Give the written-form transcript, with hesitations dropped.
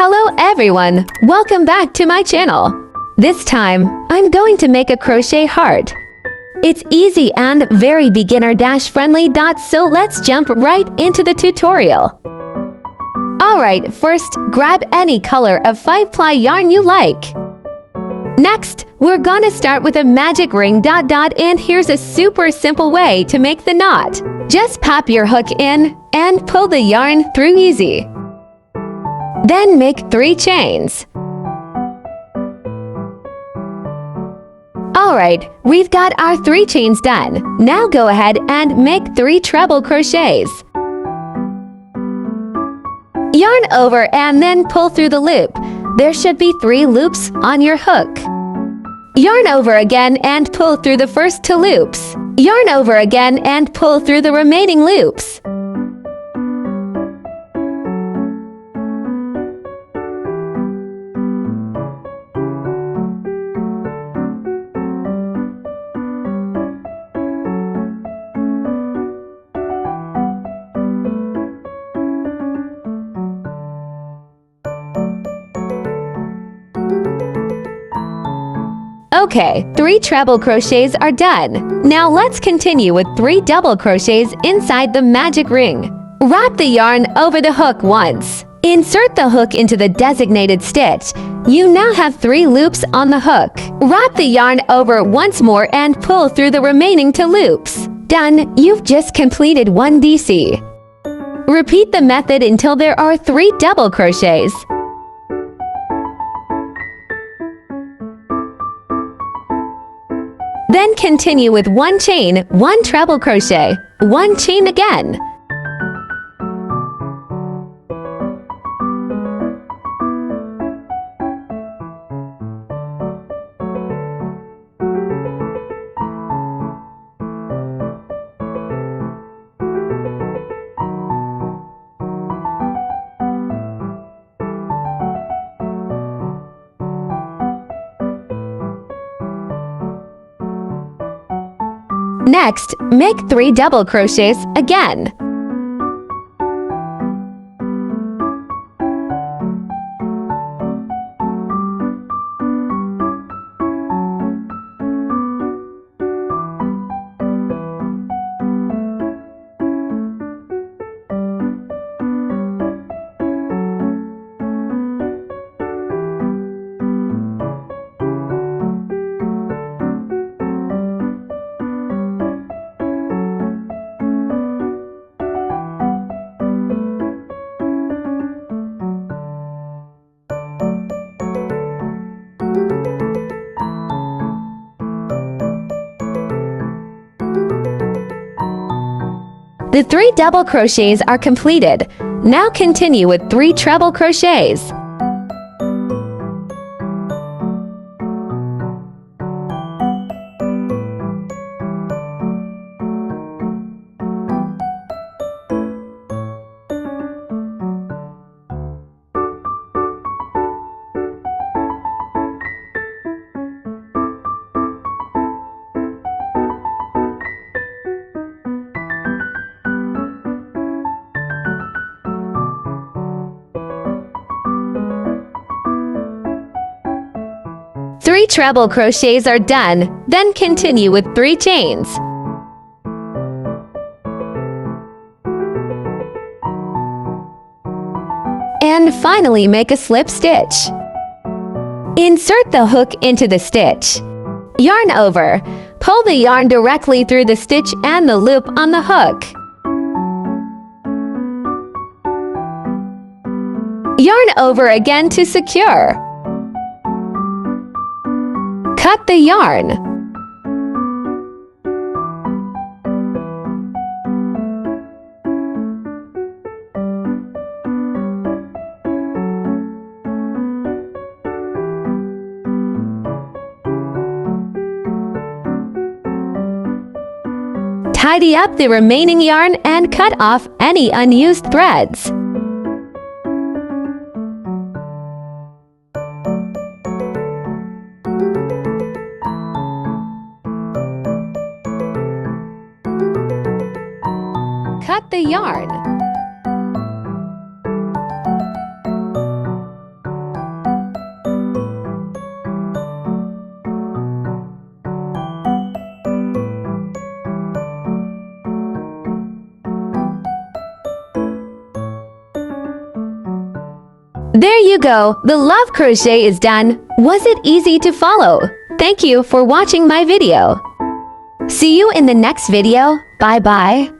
Hello everyone! Welcome back to my channel. This time, I'm going to make a crochet heart. It's easy and very beginner-friendly. So let's jump right into the tutorial. Alright, first, grab any color of 5-ply yarn you like. Next, we're gonna start with a magic ring ... and here's a super simple way to make the knot. Just pop your hook in and pull the yarn through easy. Then make 3 chains. Alright, we've got our 3 chains done. Now go ahead and make 3 treble crochets. Yarn over and then pull through the loop. There should be 3 loops on your hook. Yarn over again and pull through the first 2 loops. Yarn over again and pull through the remaining loops. Okay, 3 treble crochets are done. Now let's continue with 3 double crochets inside the magic ring. Wrap the yarn over the hook once. Insert the hook into the designated stitch. You now have 3 loops on the hook. Wrap the yarn over once more and pull through the remaining 2 loops. Done, you've just completed 1 DC. Repeat the method until there are 3 double crochets. Then continue with 1 chain, 1 treble crochet, 1 chain again. Next, make 3 double crochets again. The 3 double crochets are completed. Now continue with 3 treble crochets. Three treble crochets are done, then continue with 3 chains. And finally make a slip stitch. Insert the hook into the stitch. Yarn over. Pull the yarn directly through the stitch and the loop on the hook. Yarn over again to secure. Cut the yarn. Tidy up the remaining yarn and cut off any unused threads. Cut the yarn. There you go. The love crochet is done. Was it easy to follow? Thank you for watching my video. See you in the next video. Bye bye.